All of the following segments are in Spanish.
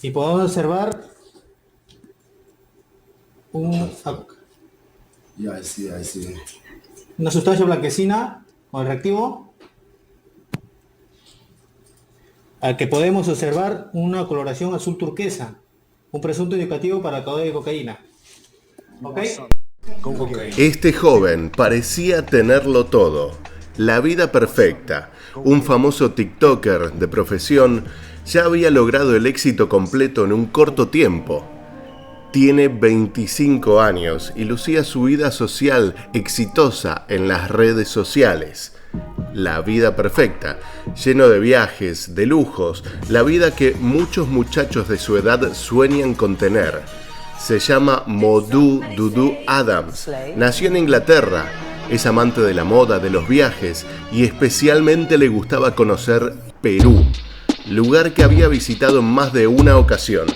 Y podemos observar un, Yeah, I see, I see. una sustancia blanquecina con el reactivo, al que podemos observar una coloración azul turquesa, un presunto indicativo para caudal de cocaína. ¿Ok? Este joven parecía tenerlo todo, la vida perfecta. Un famoso TikToker de profesión ya había logrado el éxito completo en un corto tiempo. Tiene 25 años y lucía su vida social exitosa en las redes sociales. La vida perfecta, lleno de viajes, de lujos, la vida que muchos muchachos de su edad sueñan con tener. Se llama Modou Doudou Adams. Nació en Inglaterra. Es amante de la moda, de los viajes y especialmente le gustaba conocer Perú, lugar que había visitado en más de una ocasión.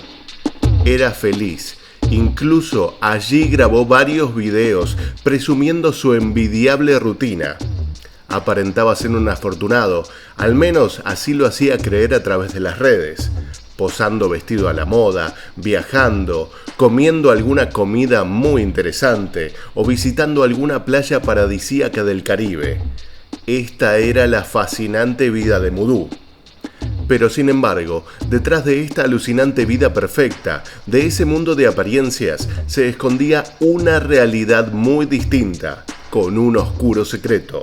Era feliz. Incluso allí grabó varios videos presumiendo su envidiable rutina. Aparentaba ser un afortunado, al menos así lo hacía creer a través de las redes, posando vestido a la moda, viajando, comiendo alguna comida muy interesante o visitando alguna playa paradisíaca del Caribe. Esta era la fascinante vida de Modou. Pero sin embargo, detrás de esta alucinante vida perfecta, de ese mundo de apariencias, se escondía una realidad muy distinta, con un oscuro secreto.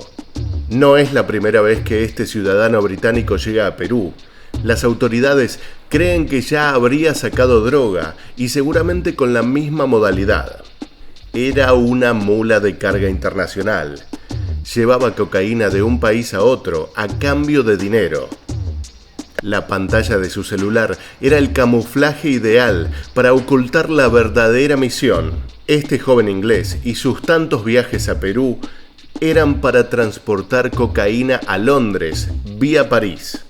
No es la primera vez que este ciudadano británico llega a Perú. Las autoridades creen que ya habría sacado droga y seguramente con la misma modalidad. Era una mula de carga internacional. Llevaba cocaína de un país a otro a cambio de dinero. La pantalla de su celular era el camuflaje ideal para ocultar la verdadera misión. Este joven inglés y sus tantos viajes a Perú eran para transportar cocaína a Londres vía París.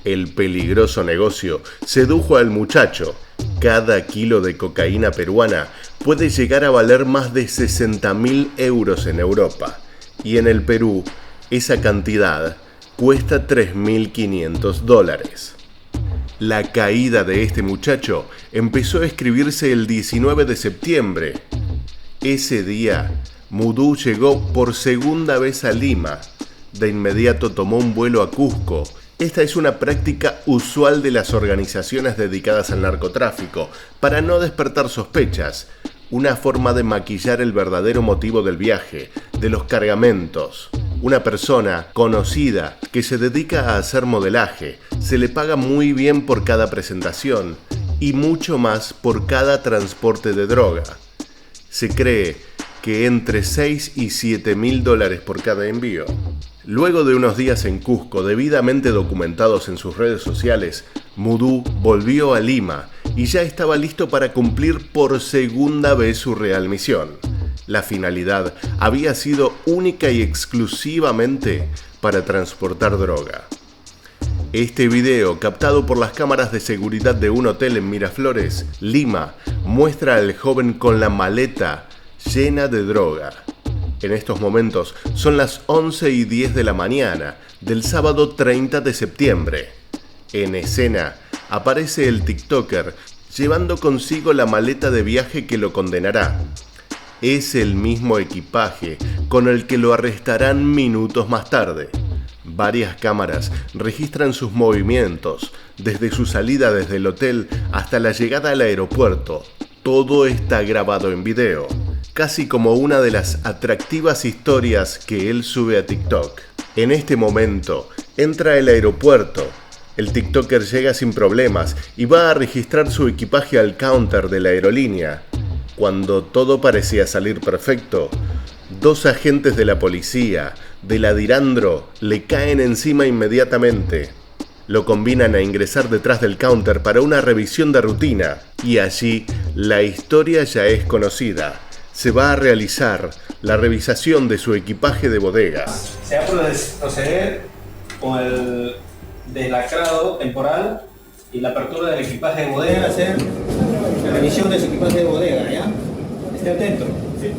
El peligroso negocio sedujo al muchacho. Cada kilo de cocaína peruana puede llegar a valer más de 60.000 euros en Europa. Y en el Perú, esa cantidad cuesta $3.500. La caída de este muchacho empezó a escribirse el 19 de septiembre. Ese día, Modou llegó por segunda vez a Lima. De inmediato tomó un vuelo a Cusco. Esta es una práctica usual de las organizaciones dedicadas al narcotráfico, para no despertar sospechas. Una forma de maquillar el verdadero motivo del viaje, de los cargamentos. Una persona conocida que se dedica a hacer modelaje, se le paga muy bien por cada presentación y mucho más por cada transporte de droga. Se cree que entre 6 y 7 mil dólares por cada envío. Luego de unos días en Cusco, debidamente documentados en sus redes sociales, Modou volvió a Lima y ya estaba listo para cumplir por segunda vez su real misión. La finalidad había sido única y exclusivamente para transportar droga. Este video, captado por las cámaras de seguridad de un hotel en Miraflores, Lima, muestra al joven con la maleta llena de droga. En estos momentos son las 11:10 de la mañana del sábado 30 de septiembre. En escena aparece el TikToker llevando consigo la maleta de viaje que lo condenará. Es el mismo equipaje con el que lo arrestarán minutos más tarde. Varias cámaras registran sus movimientos, desde su salida desde el hotel hasta la llegada al aeropuerto. Todo está grabado en video, casi como una de las atractivas historias que él sube a TikTok. En este momento, entra al aeropuerto. El TikToker llega sin problemas y va a registrar su equipaje al counter de la aerolínea. Cuando todo parecía salir perfecto, dos agentes de la policía, de la Dirandro, le caen encima inmediatamente. Lo convinan a ingresar detrás del counter para una revisión de rutina, y allí la historia ya es conocida. Se va a realizar la revisación de su equipaje de bodega. Se va a proceder con el deslacrado temporal y la apertura del equipaje de bodega, hacer la revisión de su equipaje de bodega, ¿ya? Esté atento. Sí.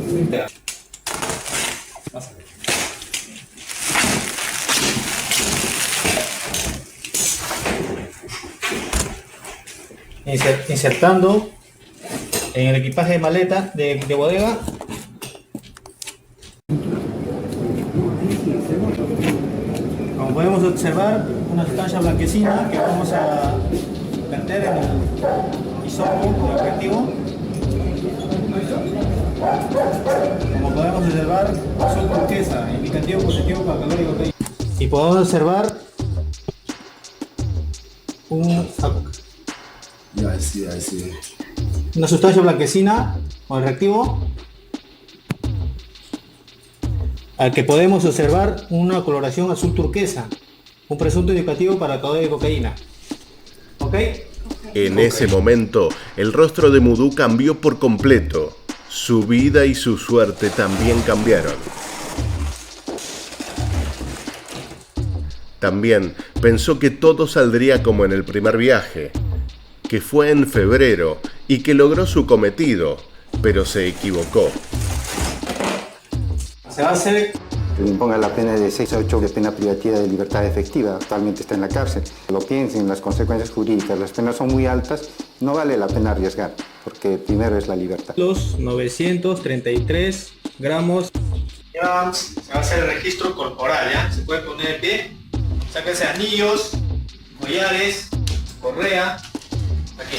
insertando en el equipaje de maleta de bodega. Como podemos observar, una sustancia blanquecina que vamos a verter en el hisopo del objetivo. Como podemos observar, azul turquesa, indicativo positivo para calor y cocaína. Y podemos observar Yeah, I see. una sustancia blanquecina con el reactivo, al que podemos observar una coloración azul turquesa, un presunto indicativo para caudal de cocaína. ¿Ok? En ese momento, el rostro de Mudú cambió por completo. Su vida y su suerte también cambiaron. También pensó que todo saldría como en el primer viaje, que fue en febrero y que logró su cometido, pero se equivocó. Se va a hacer que le imponga la pena de 6 a 8 de pena privativa de libertad efectiva. Actualmente está en la cárcel. Lo piensen, las consecuencias jurídicas, las penas son muy altas, no vale la pena arriesgar, porque primero es la libertad. los 933 gramos. Ya se va a hacer el registro corporal, ¿ya? Se puede poner de pie, sáquense anillos, collares, correa, aquí.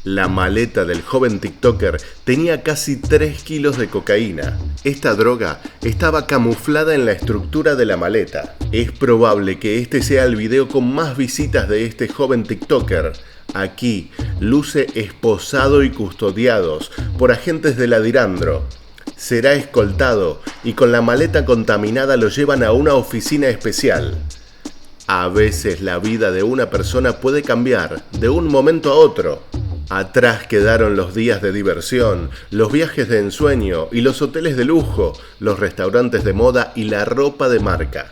La maleta del joven TikToker tenía casi 3 kilos de cocaína. Esta droga estaba camuflada en la estructura de la maleta. Es probable que este sea el video con más visitas de este joven TikToker. Aquí luce esposado y custodiados por agentes de la Dirandro. Será escoltado y con la maleta contaminada lo llevan a una oficina especial. A veces la vida de una persona puede cambiar de un momento a otro. Atrás quedaron los días de diversión, los viajes de ensueño y los hoteles de lujo, los restaurantes de moda y la ropa de marca.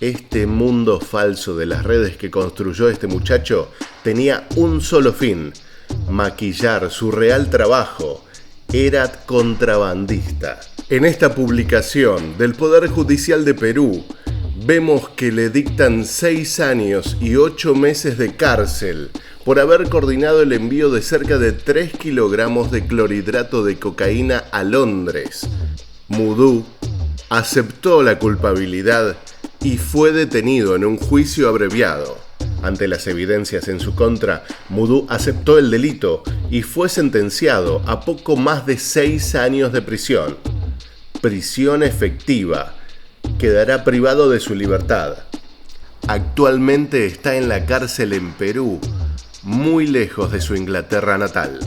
Este mundo falso de las redes que construyó este muchacho tenía un solo fin: maquillar su real trabajo. Era contrabandista. En esta publicación del Poder Judicial de Perú, vemos que le dictan 6 años y 8 meses de cárcel por haber coordinado el envío de cerca de 3 kilogramos de clorhidrato de cocaína a Londres. Mudú aceptó la culpabilidad y fue detenido en un juicio abreviado. Ante las evidencias en su contra, Mudú aceptó el delito y fue sentenciado a poco más de 6 años de prisión. Prisión efectiva. Quedará privado de su libertad. Actualmente está en la cárcel en Perú, muy lejos de su Inglaterra natal.